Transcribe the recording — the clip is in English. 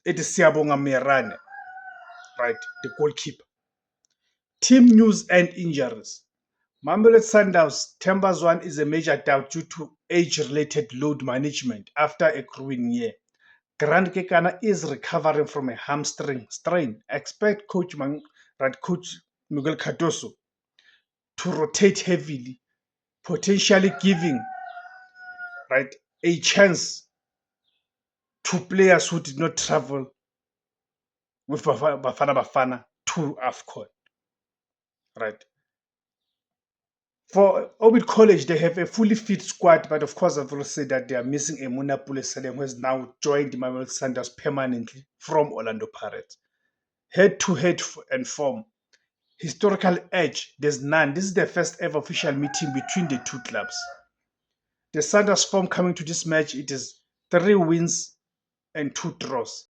it is Siyabonga Merane, right, the goalkeeper. Team news and injuries. Mamelodi Sundowns Themba Zwane is a major doubt due to age-related load management after a grueling year. Grant Kekana is recovering from a hamstring strain. Expect Coach Miguel Cardoso to rotate heavily, potentially giving right a chance to players who did not travel with Bafana to AFCON. Right. For Orbit College, they have a fully fit squad, but of course, I've also said that they are missing a Munapule Salem, who has now joined the Mamelodi Sundowns permanently from Orlando Pirates. Head-to-head and form. Historical edge, there's none. This is the first ever official meeting between the two clubs. The Sundowns form coming to this match, it is 3 wins and 2 draws.